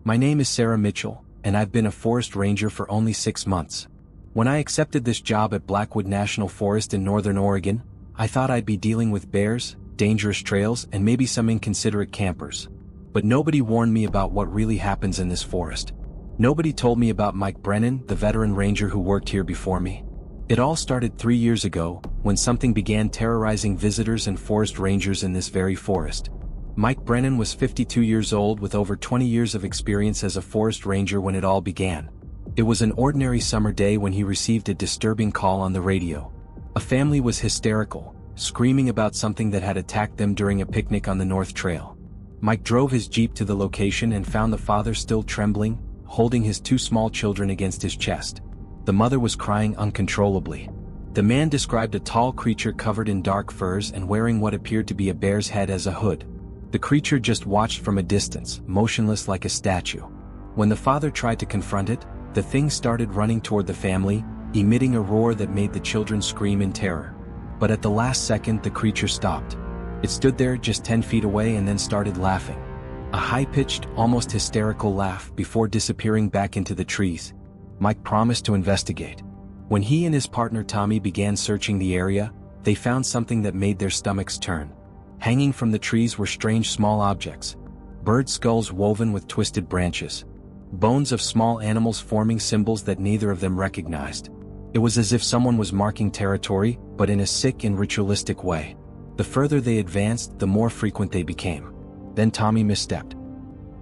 My name is Sarah Mitchell, and I've been a forest ranger for only 6 months. When I accepted this job at Blackwood National Forest in northern Oregon, I thought I'd be dealing with bears, dangerous trails, and maybe some inconsiderate campers. But nobody warned me about what really happens in this forest. Nobody told me about Mike Brennan, the veteran ranger who worked here before me. It all started 3 years ago, when something began terrorizing visitors and forest rangers in this very forest. Mike Brennan was 52 years old with over 20 years of experience as a forest ranger when it all began. It was an ordinary summer day when he received a disturbing call on the radio. A family was hysterical, screaming about something that had attacked them during a picnic on the North Trail. Mike drove his Jeep to the location and found the father still trembling, holding his 2 small children against his chest. The mother was crying uncontrollably. The man described a tall creature covered in dark furs and wearing what appeared to be a bear's head as a hood. The creature just watched from a distance, motionless like a statue. When the father tried to confront it, the thing started running toward the family, emitting a roar that made the children scream in terror. But at the last second the creature stopped. It stood there just 10 feet away and then started laughing. A high-pitched, almost hysterical laugh before disappearing back into the trees. Mike promised to investigate. When he and his partner Tommy began searching the area, they found something that made their stomachs turn. Hanging from the trees were strange small objects. Bird skulls woven with twisted branches. Bones of small animals forming symbols that neither of them recognized. It was as if someone was marking territory, but in a sick and ritualistic way. The further they advanced, the more frequent they became. Then Tommy misstepped.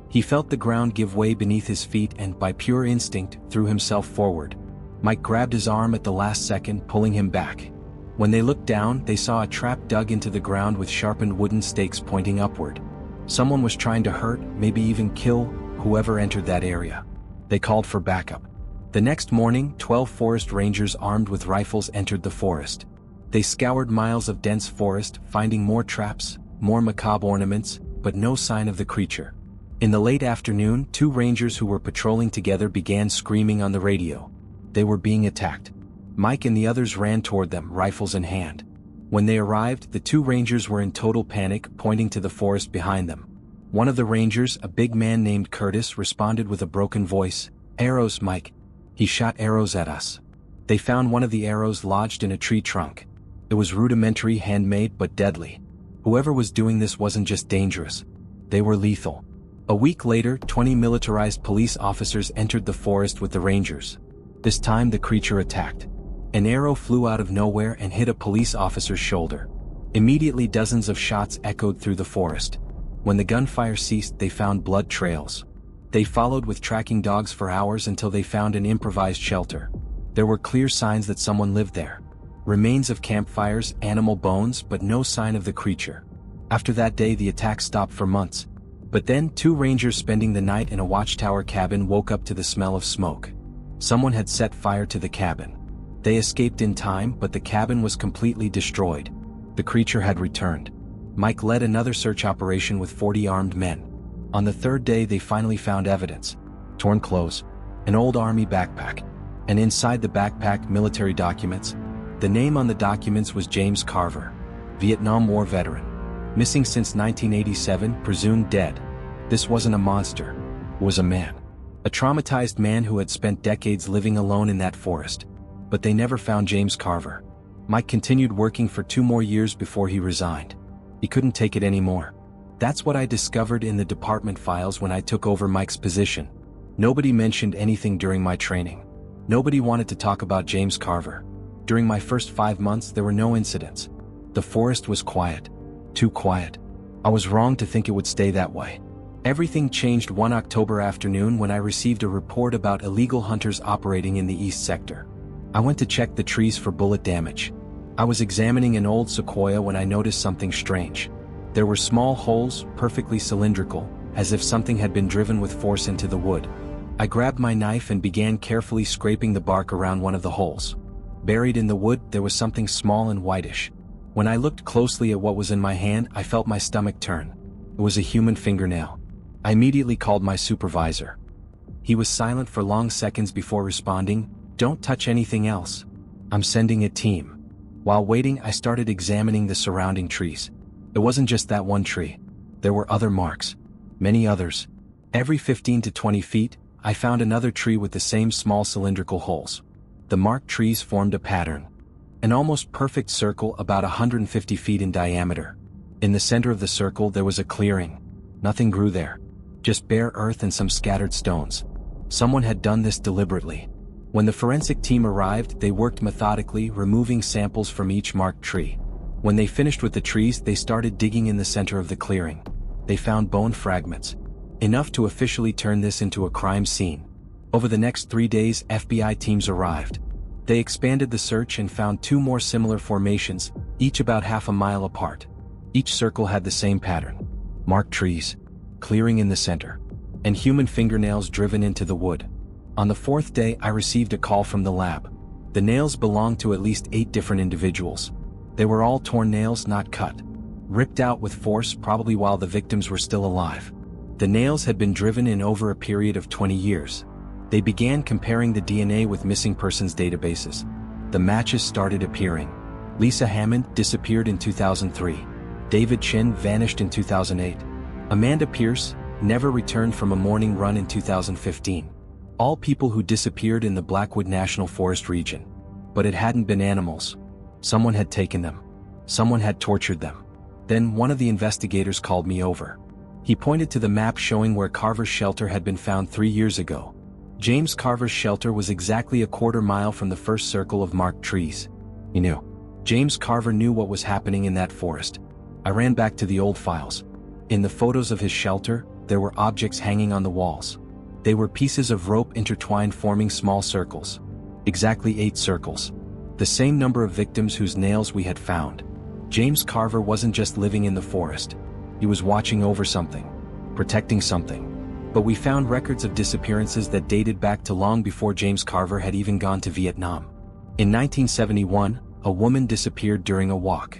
He felt the ground give way beneath his feet and, by pure instinct, threw himself forward. Mike grabbed his arm at the last second, pulling him back. When they looked down, they saw a trap dug into the ground with sharpened wooden stakes pointing upward. Someone was trying to hurt, maybe even kill, whoever entered that area. They called for backup. The next morning, 12 forest rangers armed with rifles entered the forest. They scoured miles of dense forest, finding more traps, more macabre ornaments, but no sign of the creature. In the late afternoon, 2 rangers who were patrolling together began screaming on the radio. They were being attacked. Mike and the others ran toward them, rifles in hand. When they arrived, the 2 rangers were in total panic, pointing to the forest behind them. One of the rangers, a big man named Curtis, responded with a broken voice, "Arrows, Mike. He shot arrows at us." They found one of the arrows lodged in a tree trunk. It was rudimentary, handmade, but deadly. Whoever was doing this wasn't just dangerous. They were lethal. A week later, 20 militarized police officers entered the forest with the rangers. This time the creature attacked. An arrow flew out of nowhere and hit a police officer's shoulder. Immediately dozens of shots echoed through the forest. When the gunfire ceased, they found blood trails. They followed with tracking dogs for hours until they found an improvised shelter. There were clear signs that someone lived there. Remains of campfires, animal bones, but no sign of the creature. After that day the attack stopped for months. But then 2 rangers spending the night in a watchtower cabin woke up to the smell of smoke. Someone had set fire to the cabin. They escaped in time, but the cabin was completely destroyed. The creature had returned. Mike led another search operation with 40 armed men. On the 3rd day they finally found evidence. Torn clothes, an old army backpack, and inside the backpack military documents. The name on the documents was James Carver, Vietnam War veteran. Missing since 1987, presumed dead. This wasn't a monster. It was a man. A traumatized man who had spent decades living alone in that forest. But they never found James Carver. Mike continued working for 2 more years before he resigned. He couldn't take it anymore. That's what I discovered in the department files when I took over Mike's position. Nobody mentioned anything during my training. Nobody wanted to talk about James Carver. During my first 5 months there were no incidents. The forest was quiet. Too quiet. I was wrong to think it would stay that way. Everything changed one October afternoon when I received a report about illegal hunters operating in the east sector. I went to check the trees for bullet damage. I was examining an old sequoia when I noticed something strange. There were small holes, perfectly cylindrical, as if something had been driven with force into the wood. I grabbed my knife and began carefully scraping the bark around one of the holes. Buried in the wood, there was something small and whitish. When I looked closely at what was in my hand, I felt my stomach turn. It was a human fingernail. I immediately called my supervisor. He was silent for long seconds before responding, "Don't touch anything else. I'm sending a team." While waiting, I started examining the surrounding trees. It wasn't just that one tree. There were other marks. Many others. Every 15 to 20 feet, I found another tree with the same small cylindrical holes. The marked trees formed a pattern. An almost perfect circle about 150 feet in diameter. In the center of the circle there was a clearing. Nothing grew there. Just bare earth and some scattered stones. Someone had done this deliberately. When the forensic team arrived, they worked methodically, removing samples from each marked tree. When they finished with the trees, they started digging in the center of the clearing. They found bone fragments. Enough to officially turn this into a crime scene. Over the next 3 days, FBI teams arrived. They expanded the search and found 2 more similar formations, each about half a mile apart. Each circle had the same pattern. Marked trees, clearing in the center, and human fingernails driven into the wood. On the 4th day, I received a call from the lab. The nails belonged to at least 8 different individuals. They were all torn nails, not cut. Ripped out with force, probably while the victims were still alive. The nails had been driven in over a period of 20 years. They began comparing the DNA with missing persons databases. The matches started appearing. Lisa Hammond disappeared in 2003. David Chin vanished in 2008. Amanda Pierce never returned from a morning run in 2015. All people who disappeared in the Blackwood National Forest region. But it hadn't been animals. Someone had taken them. Someone had tortured them. Then one of the investigators called me over. He pointed to the map showing where Carver's shelter had been found 3 years ago. James Carver's shelter was exactly a quarter mile from the first circle of marked trees. He knew. James Carver knew what was happening in that forest. I ran back to the old files. In the photos of his shelter, there were objects hanging on the walls. They were pieces of rope intertwined forming small circles. Exactly 8 circles. The same number of victims whose nails we had found. James Carver wasn't just living in the forest. He was watching over something. Protecting something. But we found records of disappearances that dated back to long before James Carver had even gone to Vietnam. In 1971, a woman disappeared during a walk.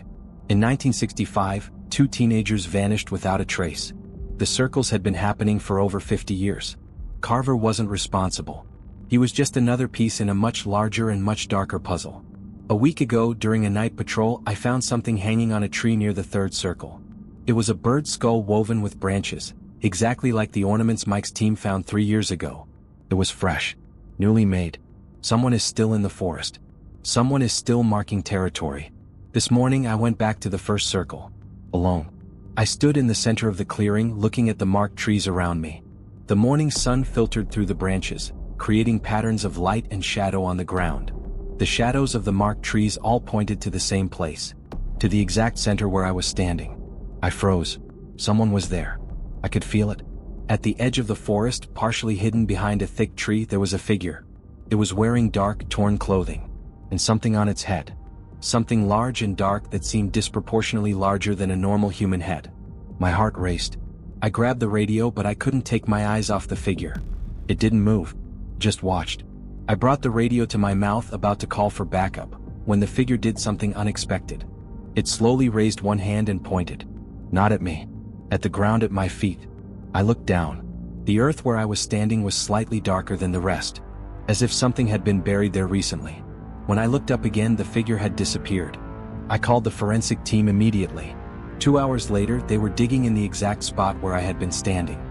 In 1965, 2 teenagers vanished without a trace. The circles had been happening for over 50 years. Carver wasn't responsible. He was just another piece in a much larger and much darker puzzle. A week ago, during a night patrol, I found something hanging on a tree near the 3rd circle. It was a bird skull woven with branches, exactly like the ornaments Mike's team found 3 years ago. It was fresh, newly made. Someone is still in the forest. Someone is still marking territory. This morning I went back to the 1st circle. Alone. I stood in the center of the clearing, looking at the marked trees around me. The morning sun filtered through the branches, creating patterns of light and shadow on the ground. The shadows of the marked trees all pointed to the same place. To the exact center where I was standing. I froze. Someone was there. I could feel it. At the edge of the forest, partially hidden behind a thick tree, there was a figure. It was wearing dark, torn clothing. And something on its head. Something large and dark that seemed disproportionately larger than a normal human head. My heart raced. I grabbed the radio, but I couldn't take my eyes off the figure. It didn't move. Just watched. I brought the radio to my mouth, about to call for backup, when the figure did something unexpected. It slowly raised one hand and pointed. Not at me. At the ground at my feet. I looked down. The earth where I was standing was slightly darker than the rest. As if something had been buried there recently. When I looked up again, the figure had disappeared. I called the forensic team immediately. 2 hours later, they were digging in the exact spot where I had been standing.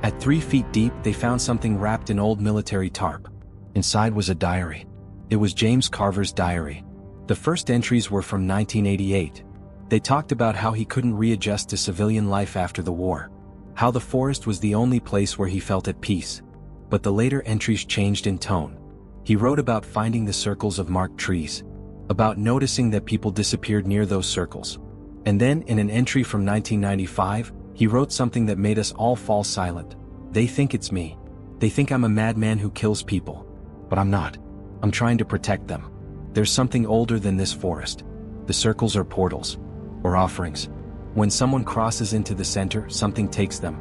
At 3 feet deep, they found something wrapped in old military tarp. Inside was a diary. It was James Carver's diary. The first entries were from 1988. They talked about how he couldn't readjust to civilian life after the war. How the forest was the only place where he felt at peace. But the later entries changed in tone. He wrote about finding the circles of marked trees. About noticing that people disappeared near those circles. And then, in an entry from 1995, he wrote something that made us all fall silent. They think it's me. They think I'm a madman who kills people. But I'm not. I'm trying to protect them. There's something older than this forest. The circles are portals. Or offerings. When someone crosses into the center, something takes them.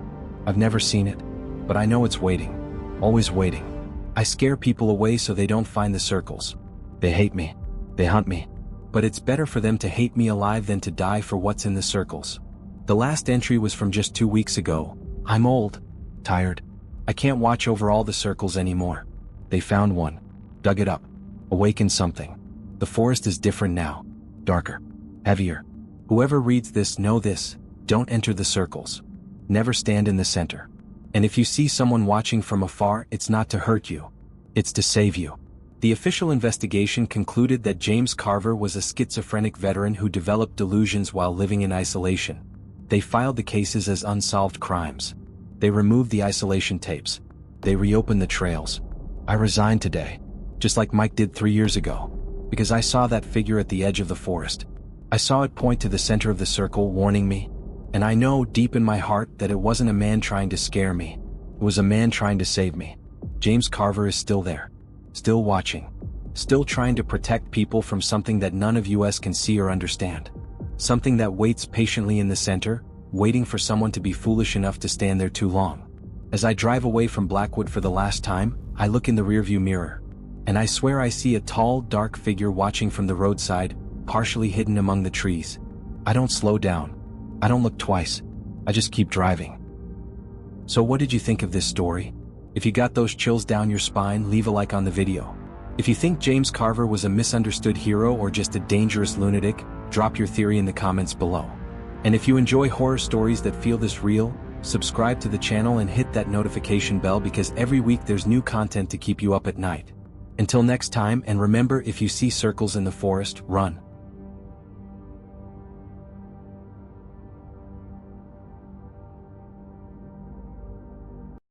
I've never seen it. But I know it's waiting. Always waiting. I scare people away so they don't find the circles. They hate me. They hunt me. But it's better for them to hate me alive than to die for what's in the circles. The last entry was from just 2 weeks ago. I'm old. Tired. I can't watch over all the circles anymore. They found one. Dug it up. Awakened something. The forest is different now. Darker. Heavier. Whoever reads this, know this. Don't enter the circles. Never stand in the center. And if you see someone watching from afar, it's not to hurt you. It's to save you. The official investigation concluded that James Carver was a schizophrenic veteran who developed delusions while living in isolation. They filed the cases as unsolved crimes. They removed the isolation tapes. They reopened the trails. I resigned today, just like Mike did 3 years ago, because I saw that figure at the edge of the forest. I saw it point to the center of the circle, warning me. And I know deep in my heart that it wasn't a man trying to scare me. It was a man trying to save me. James Carver is still there. Still watching. Still trying to protect people from something that none of us can see or understand. Something that waits patiently in the center, waiting for someone to be foolish enough to stand there too long. As I drive away from Blackwood for the last time, I look in the rearview mirror. And I swear I see a tall, dark figure watching from the roadside, partially hidden among the trees. I don't slow down. I don't look twice. I just keep driving. So what did you think of this story? If you got those chills down your spine, leave a like on the video. If you think James Carver was a misunderstood hero or just a dangerous lunatic, drop your theory in the comments below. And if you enjoy horror stories that feel this real, subscribe to the channel and hit that notification bell because every week there's new content to keep you up at night. Until next time, and remember, if you see circles in the forest, run.